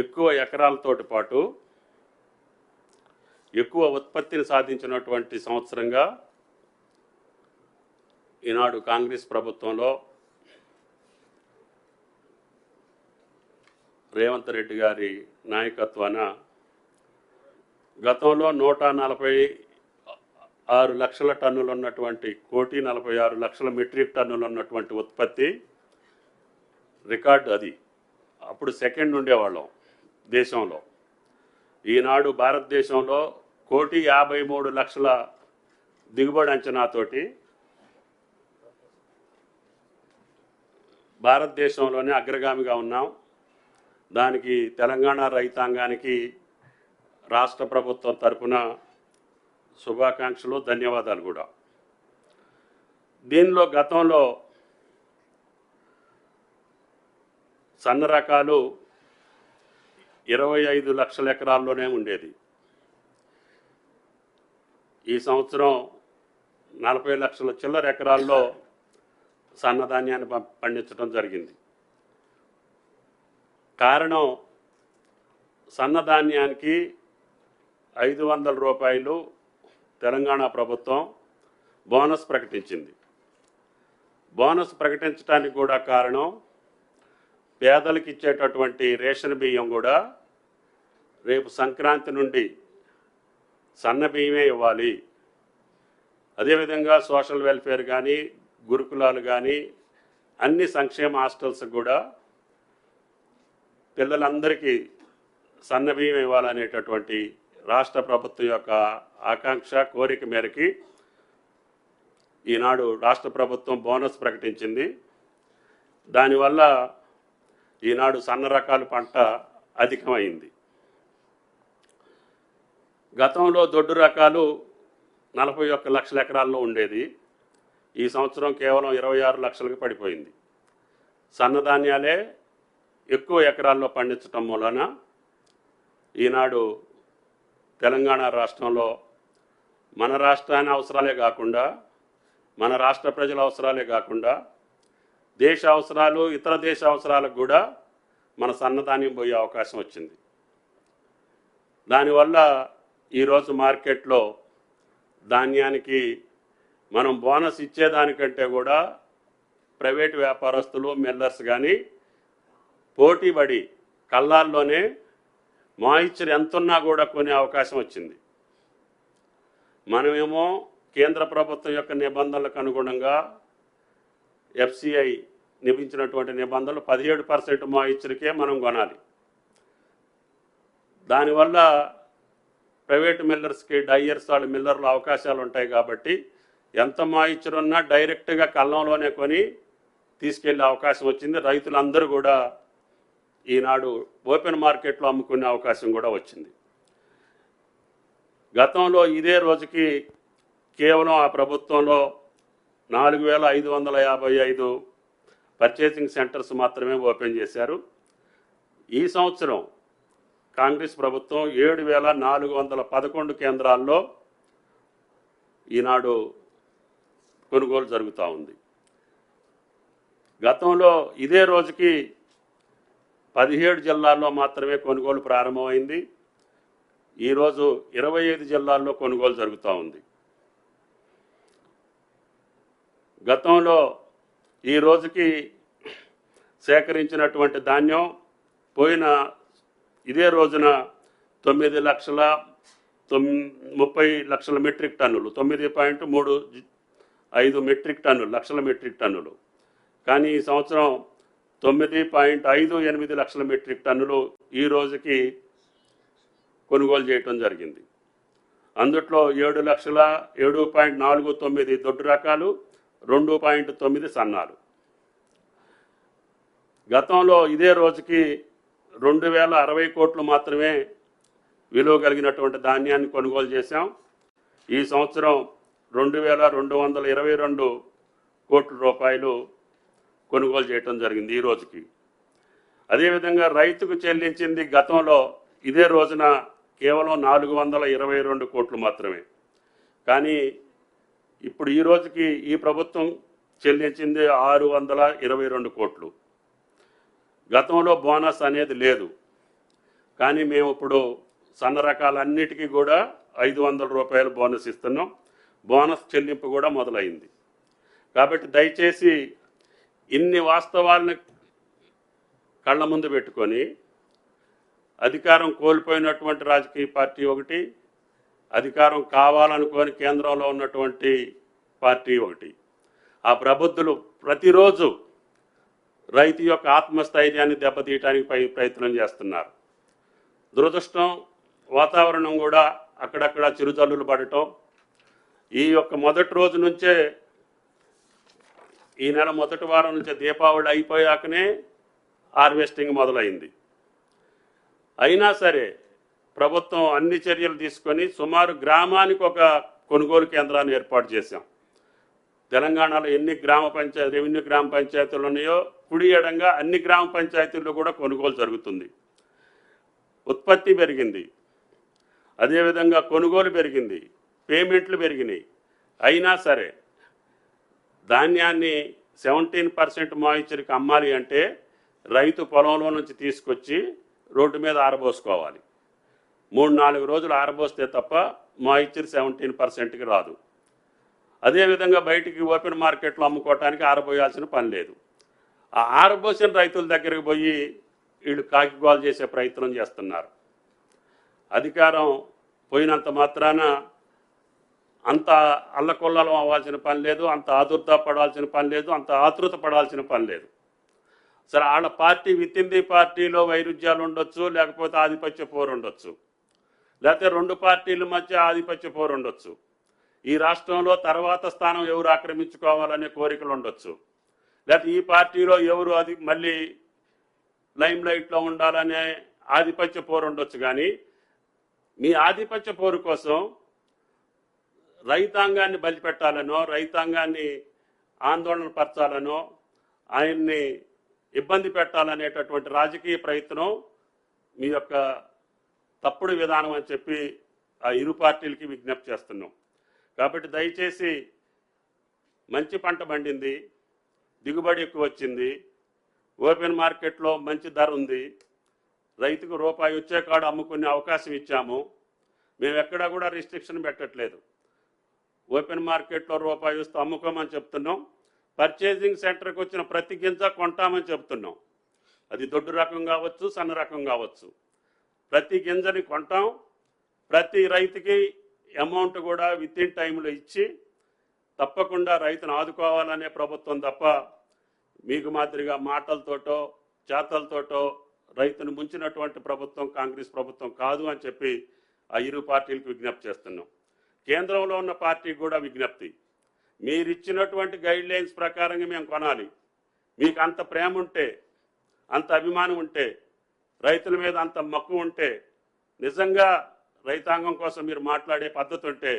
ఎక్కువ ఎకరాలతోటి పాటు ఎక్కువ ఉత్పత్తిని సాధించినటువంటి సంవత్సరంగా ఈనాడు కాంగ్రెస్ ప్రభుత్వంలో రేవంత్ రెడ్డి గారి నాయకత్వాన గతంలో 146 లక్షల టన్నులు ఉన్నటువంటి 1,46 లక్షల మెట్రిక్ టన్నులు ఉన్నటువంటి ఉత్పత్తి రికార్డు. అది అప్పుడు సెకండ్ ఉండేవాళ్ళం దేశంలో. ఈనాడు భారతదేశంలో 1,53 లక్షల దిగుబడి అంచనాతోటి భారతదేశంలోనే అగ్రగామిగా ఉన్నాం. దానికి తెలంగాణ రైతాంగానికి రాష్ట్ర ప్రభుత్వం తరఫున శుభాకాంక్షలు, ధన్యవాదాలు కూడా. దీనిలో గతంలో సన్న రకాలు 25 లక్షల ఎకరాల్లోనే ఉండేది. ఈ సంవత్సరం 40 లక్షల చిల్లర ఎకరాల్లో సన్నధాన్యాన్ని పండించడం జరిగింది. కారణం, సన్నధాన్యానికి 500 రూపాయలు తెలంగాణ ప్రభుత్వం బోనస్ ప్రకటించింది. బోనస్ ప్రకటించడానికి కూడా కారణం, పేదలకు ఇచ్చేటటువంటి రేషన్ బియ్యం కూడా రేపు సంక్రాంతి నుండి సన్న బియ్యమే ఇవ్వాలి. అదేవిధంగా సోషల్ వెల్ఫేర్ కానీ, గురుకులాలు కానీ, అన్ని సంక్షేమ హాస్టల్స్ కూడా పిల్లలందరికీ సన్న బియ్యం ఇవ్వాలనేటటువంటి రాష్ట్ర ప్రభుత్వం యొక్క ఆకాంక్ష, కోరిక మేరకి ఈనాడు రాష్ట్ర ప్రభుత్వం బోనస్ ప్రకటించింది. దానివల్ల ఈనాడు సన్న రకాల పంట అధికమైంది. గతంలో దొడ్డు రకాలు 41 లక్షల ఎకరాల్లో ఉండేది. ఈ సంవత్సరం కేవలం 26 లక్షలకు పడిపోయింది. సన్నధాన్యాలే ఎక్కువ ఎకరాల్లో పండించటం మూలన ఈనాడు తెలంగాణ రాష్ట్రంలో మన రాష్ట్రాన్ని అవసరాలే కాకుండా, మన రాష్ట్ర ప్రజల అవసరాలే కాకుండా, దేశ అవసరాలు, ఇతర దేశ అవసరాలకు కూడా మన సన్నధాన్యం పోయే అవకాశం వచ్చింది. దానివల్ల ఈరోజు మార్కెట్లో ధాన్యానికి మనం బోనస్ ఇచ్చేదానికంటే కూడా ప్రైవేటు వ్యాపారస్తులు, మిల్లర్స్ కానీ పోటీపడి కల్లాల్లోనే మాయిశ్చర్ ఎంతున్నా కూడా కొనే అవకాశం వచ్చింది. మనమేమో కేంద్ర ప్రభుత్వం యొక్క నిబంధనలకు అనుగుణంగా ఎఫ్సిఐ నియమించినటువంటి నిబంధనలు 17% మాయిశ్చర్కే మనం కొనాలి. దానివల్ల ప్రైవేటు మిల్లర్స్కి, డయ్యర్స్ వాళ్ళు మిల్లర్లు అవకాశాలు ఉంటాయి కాబట్టి ఎంత మాయిశ్చర్ ఉన్నా డైరెక్ట్గా కల్లంలోనే కొని తీసుకెళ్లే అవకాశం వచ్చింది. రైతులందరూ కూడా ఈనాడు ఓపెన్ మార్కెట్లో అమ్ముకునే అవకాశం కూడా వచ్చింది. గతంలో ఇదే రోజుకి కేవలం ఆ ప్రభుత్వంలో 4,555 పర్చేసింగ్ సెంటర్స్ మాత్రమే ఓపెన్ చేశారు. ఈ సంవత్సరం కాంగ్రెస్ ప్రభుత్వం 7,411 కేంద్రాల్లో ఈనాడు కొనుగోలు జరుగుతూ ఉంది. గతంలో ఇదే రోజుకి 17 జిల్లాల్లో మాత్రమే కొనుగోలు ప్రారంభమైంది. ఈరోజు 25 జిల్లాల్లో కొనుగోలు జరుగుతూ ఉంది. గతంలో ఈ రోజుకి సేకరించినటువంటి ధాన్యం పోయిన ఇదే రోజున 9,30,00,000 మెట్రిక్ టన్నులు, 9.35 లక్షల మెట్రిక్ టన్నులు. కానీ ఈ సంవత్సరం 9.58 లక్షల మెట్రిక్ టన్నులు ఈ రోజుకి కొనుగోలు చేయటం జరిగింది. అందుట్లో 7,07,49 దొడ్డు రకాలు, 2.9 సన్నాలు. గతంలో ఇదే రోజుకి 2,060 కోట్లు మాత్రమే విలువ కలిగినటువంటి ధాన్యాన్ని కొనుగోలు చేశాం. ఈ సంవత్సరం 2,222 కోట్ల రూపాయలు కొనుగోలు చేయటం జరిగింది ఈ రోజుకి. అదేవిధంగా రైతుకు చెల్లించింది గతంలో ఇదే రోజున కేవలం 422 కోట్లు మాత్రమే. కానీ ఇప్పుడు ఈ రోజుకి ఈ ప్రభుత్వం చెల్లించింది 622 కోట్లు. గతంలో బోనస్ అనేది లేదు. కానీ మేము ఇప్పుడు సన్న రకాలన్నిటికీ కూడా 500 రూపాయలు బోనస్ ఇస్తున్నాం. బోనస్ చెల్లింపు కూడా మొదలైంది. కాబట్టి దయచేసి ఇన్ని వాస్తవాలను కళ్ళ ముందు పెట్టుకొని అధికారం కోల్పోయినటువంటి రాజకీయ పార్టీ ఒకటి, అధికారం కావాలనుకొని కేంద్రంలో ఉన్నటువంటి పార్టీ ఒకటి, ఆ ప్రబుద్ధులు ప్రతిరోజు రైతు యొక్క ఆత్మస్థైర్యాన్ని దెబ్బతీయడానికి ప్రయత్నం చేస్తున్నారు. దురదృష్టం వాతావరణం కూడా అక్కడక్కడ చిరుజల్లులు పడటం, ఈ యొక్క మొదటి రోజు నుంచే, ఈ నెల మొదటి వారం నుంచే దీపావళి అయిపోయాకనే హార్వెస్టింగ్ మొదలైంది. అయినా సరే ప్రభుత్వం అన్ని చర్యలు తీసుకొని సుమారు గ్రామానికి ఒక కొనుగోలు కేంద్రాన్ని ఏర్పాటు చేశాం. తెలంగాణలో ఎన్ని రెవెన్యూ గ్రామ పంచాయతీలు ఉన్నాయో కుడి ఎడంగా అన్ని గ్రామ పంచాయతీల్లో కూడా కొనుగోలు జరుగుతుంది. ఉత్పత్తి పెరిగింది, అదేవిధంగా కొనుగోలు పెరిగింది, పేమెంట్లు పెరిగినాయి. అయినా సరే ధాన్యాన్ని 17% మాయిశ్చర్కి అమ్మాలి అంటే రైతు పొలంలో నుంచి తీసుకొచ్చి రోడ్డు మీద ఆరబోసుకోవాలి. 3-4 రోజులు ఆరబోస్తే తప్ప మాయిశ్చర్ 17%కి రాదు. అదేవిధంగా బయటికి ఓపెన్ మార్కెట్లో అమ్ముకోవటానికి ఆరబోయాల్సిన పని లేదు. ఆ ఆరబోసిన రైతుల దగ్గరికి పోయి వీళ్ళు కాకిగోలు చేసే ప్రయత్నం చేస్తున్నారు. అధికారం పోయినంత మాత్రాన అంత అల్లకొల్లం అవ్వాల్సిన పని లేదు, అంత ఆదుర్ద పడాల్సిన పని లేదు, అంత ఆతృత పడాల్సిన పని లేదు. సరే, వాళ్ళ పార్టీ విత్ ఇన్ ది పార్టీలో వైరుధ్యాలు ఉండొచ్చు, లేకపోతే ఆధిపత్య పోరు ఉండొచ్చు, లేకపోతే 2 పార్టీల మధ్య ఆధిపత్య పోరు ఉండొచ్చు, ఈ రాష్ట్రంలో తర్వాత స్థానం ఎవరు ఆక్రమించుకోవాలనే కోరికలు ఉండొచ్చు, లేకపోతే ఈ పార్టీలో ఎవరు అది మళ్ళీ లైమ్ లైట్లో ఉండాలనే ఆధిపత్య పోరు ఉండొచ్చు. కానీ మీ ఆధిపత్య పోరు కోసం రైతాంగాన్ని బలిపెట్టాలనో, రైతాంగాన్ని ఆందోళన పరచాలనో, ఆయన్ని ఇబ్బంది పెట్టాలనేటటువంటి రాజకీయ ప్రయత్నం మీ యొక్క తప్పుడు విధానం అని చెప్పి ఆ ఇరు పార్టీలకి విజ్ఞప్తి చేస్తున్నాం. కాబట్టి దయచేసి మంచి పంట పండింది, దిగుబడి ఎక్కువ వచ్చింది, ఓపెన్ మార్కెట్లో మంచి ధర ఉంది, రైతుకు రూపాయి వచ్చే కాడు అమ్ముకునే అవకాశం ఇచ్చాము. మేము ఎక్కడా కూడా రిస్ట్రిక్షన్ పెట్టట్లేదు. ఓపెన్ మార్కెట్లో రూపాయి వస్తే అమ్ముకోమని చెప్తున్నాం. పర్చేసింగ్ సెంటర్కి వచ్చిన ప్రతి గింజ కొంటామని చెప్తున్నాం. అది దొడ్డు రకం కావచ్చు, సన్న రకం కావచ్చు, ప్రతి గింజని కొంటాం. ప్రతి రైతుకి అమౌంట్ కూడా విత్ ఇన్ టైంలో ఇచ్చి తప్పకుండా రైతును ఆదుకోవాలనే ప్రభుత్వం తప్ప మీకు మాదిరిగా మాటలతోటో చేతలతోటో రైతును ముంచినటువంటి ప్రభుత్వం కాంగ్రెస్ ప్రభుత్వం కాదు అని చెప్పి ఆ ఇరు పార్టీలకు విజ్ఞప్తి చేస్తున్నాం. కేంద్రంలో ఉన్న పార్టీకి కూడా విజ్ఞప్తి, మీరిచ్చినటువంటి గైడ్ లైన్స్ ప్రకారంగా మేము కొనాలి. మీకు అంత ప్రేమ ఉంటే, అంత అభిమానం ఉంటే, రైతుల మీద అంత మక్కువ ఉంటే, నిజంగా రైతాంగం కోసం మీరు మాట్లాడే పద్ధతి ఉంటే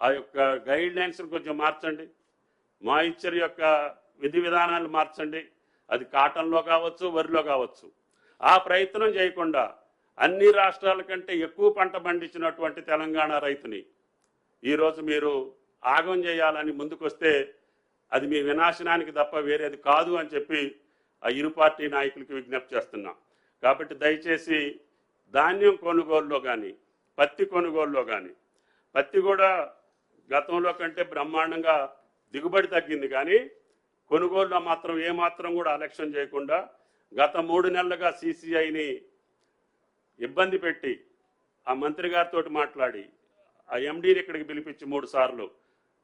ఆ యొక్క గైడ్ లైన్స్ని కొంచెం మార్చండి. మాయిశ్చర్ యొక్క విధి విధానాలు మార్చండి. అది కాటన్లో కావచ్చు, వరిలో కావచ్చు. ఆ ప్రయత్నం చేయకుండా అన్ని రాష్ట్రాల కంటే ఎక్కువ పంట పండించినటువంటి తెలంగాణ రైతుని ఈరోజు మీరు ఆగం చేయాలని ముందుకొస్తే అది మీ వినాశనానికి తప్ప వేరేది కాదు అని చెప్పి ఆ ఇరు పార్టీ నాయకులకి విజ్ఞప్తి చేస్తున్నాం. కాబట్టి దయచేసి ధాన్యం కొనుగోలులో కానీ, పత్తి కొనుగోలులో కానీ, పత్తి కూడా గతంలో కంటే బ్రహ్మాండంగా దిగుబడి తగ్గింది, కానీ కొనుగోలులో మాత్రం ఏమాత్రం కూడా అలక్ష్యం చేయకుండా గత 3 నెలలుగా CCIని ఇబ్బంది పెట్టి ఆ మంత్రి గారితో మాట్లాడి ఆ MDని ఇక్కడికి పిలిపించి 3 సార్లు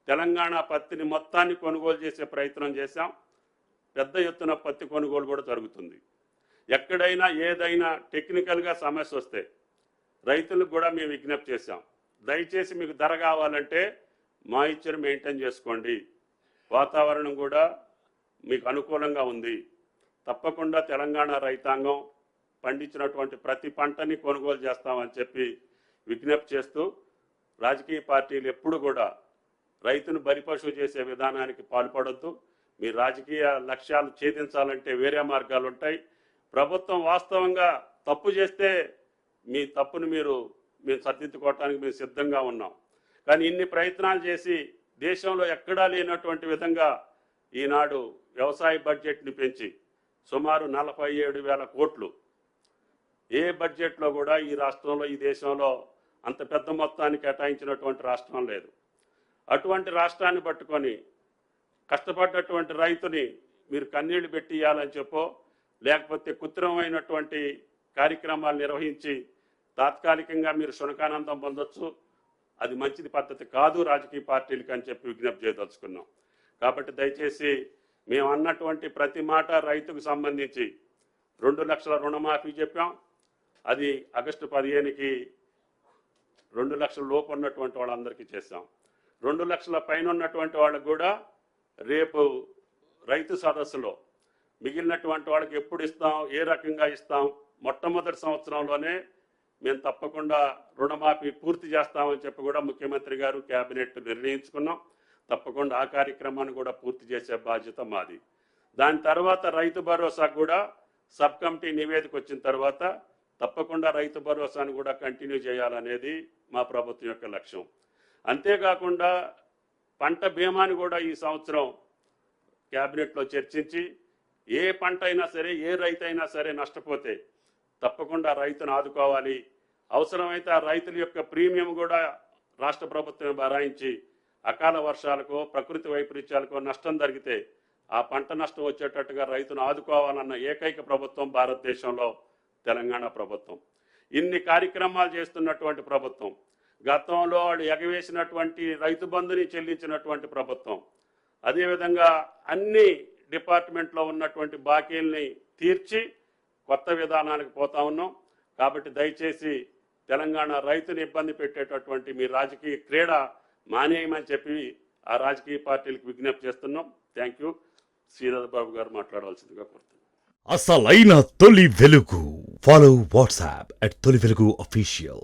తెలంగాణ పత్తిని మొత్తాన్ని కొనుగోలు చేసే ప్రయత్నం చేశాం. పెద్ద ఎత్తున పత్తి కొనుగోలు కూడా జరుగుతుంది. ఎక్కడైనా ఏదైనా టెక్నికల్గా సమస్య వస్తే రైతులకు కూడా మేము విజ్ఞప్తి చేశాం. దయచేసి మీకు ధర కావాలంటే మాయిశ్చర్ మెయింటైన్ చేసుకోండి, వాతావరణం కూడా మీకు అనుకూలంగా ఉంది, తప్పకుండా తెలంగాణ రైతాంగం పండించినటువంటి ప్రతి పంటని కొనుగోలు చేస్తామని చెప్పి విజ్ఞప్తి చేస్తూ, రాజకీయ పార్టీలు ఎప్పుడు కూడా రైతును బలిపశువు చేసే విధానానికి పాల్పడొద్దు. మీ రాజకీయ లక్ష్యాలు ఛేదించాలంటే వేరే మార్గాలు ఉంటాయి. ప్రభుత్వం వాస్తవంగా తప్పు చేస్తే మీ తప్పును మేము సరిదిద్దుకోవటానికి మేము సిద్ధంగా ఉన్నాం. కానీ ఇన్ని ప్రయత్నాలు చేసి దేశంలో ఎక్కడా లేనటువంటి విధంగా ఈనాడు వ్యవసాయ బడ్జెట్ని పెంచి సుమారు 47,000 కోట్లు ఏ బడ్జెట్లో కూడా ఈ రాష్ట్రంలో ఈ దేశంలో అంత పెద్ద మొత్తాన్ని కేటాయించినటువంటి రాష్ట్రం లేదు. అటువంటి రాష్ట్రాన్ని పట్టుకొని కష్టపడ్డటువంటి రైతుని మీరు కన్నీళ్లు పెట్టి ఇవ్వాలని చెప్పో, లేకపోతే కృత్రిమమైనటువంటి కార్యక్రమాలు నిర్వహించి తాత్కాలికంగా మీరు శునకానందం పొందొచ్చు. అది మంచిది పద్ధతి కాదు రాజకీయ పార్టీలకు అని చెప్పి విజ్ఞప్తి చేయదలుచుకున్నాం. కాబట్టి దయచేసి మేము అన్నటువంటి ప్రతి మాట రైతుకు సంబంధించి 2 లక్షల రుణమాఫీ చెప్పాం. అది ఆగస్టు 15కి 2 లక్షల లోపు ఉన్నటువంటి వాళ్ళందరికీ చేశాం. 2 లక్షల పైన ఉన్నటువంటి వాళ్ళకు కూడా రేపు రైతు సదస్సులో మిగిలినటువంటి వాళ్ళకి ఎప్పుడు ఇస్తాం, ఏ రకంగా ఇస్తాం, మొట్టమొదటి సంవత్సరంలోనే మేము తప్పకుండా రుణమాఫీ పూర్తి చేస్తామని చెప్పి కూడా ముఖ్యమంత్రి గారు కేబినెట్ నిర్ణయించుకున్నాం. తప్పకుండా ఆ కార్యక్రమాన్ని కూడా పూర్తి చేసే బాధ్యత మాది. దాని తర్వాత రైతు భరోసా కూడా సబ్ కమిటీ నివేదిక వచ్చిన తర్వాత తప్పకుండా రైతు భరోసాను కూడా కంటిన్యూ చేయాలనేది మా ప్రభుత్వం యొక్క లక్ష్యం. అంతేకాకుండా పంట బీమాని కూడా ఈ సంవత్సరం క్యాబినెట్లో చర్చించి ఏ పంట అయినా సరే, ఏ రైతు అయినా సరే నష్టపోతే తప్పకుండా రైతును ఆదుకోవాలి. అవసరమైతే ఆ రైతుల యొక్క ప్రీమియం కూడా రాష్ట్ర ప్రభుత్వం భరాయించి అకాల వర్షాలకో ప్రకృతి వైపరీత్యాలకో నష్టం జరిగితే ఆ పంట నష్టం వచ్చేటట్టుగా రైతును ఆదుకోవాలన్న ఏకైక ప్రభుత్వం భారతదేశంలో తెలంగాణ ప్రభుత్వం. ఇన్ని కార్యక్రమాలు చేస్తున్నటువంటి ప్రభుత్వం, గతంలో వాళ్ళు ఎగవేసినటువంటి రైతు బంధుని చెల్లించినటువంటి ప్రభుత్వం, అదేవిధంగా అన్ని డిపార్ట్మెంట్లో ఉన్నటువంటి బాకీల్ని తీర్చి కొత్త విధానానికి పోతా ఉన్నాం. కాబట్టి దయచేసి తెలంగాణ రైతుని ఇబ్బంది పెట్టేటటువంటి మీ రాజకీయ క్రీడ మానేయమని చెప్పి ఆ రాజకీయ పార్టీలకు విజ్ఞప్తి చేస్తున్నాం. Thank you. శ్రీధర్ బాబు గారు మాట్లాడవలసిందిగా కోరుతున్నాం. అసలైన తొలి వెలుగు. ఫాలో వాట్సాప్ @తొలి వెలుగు అఫీషియల్.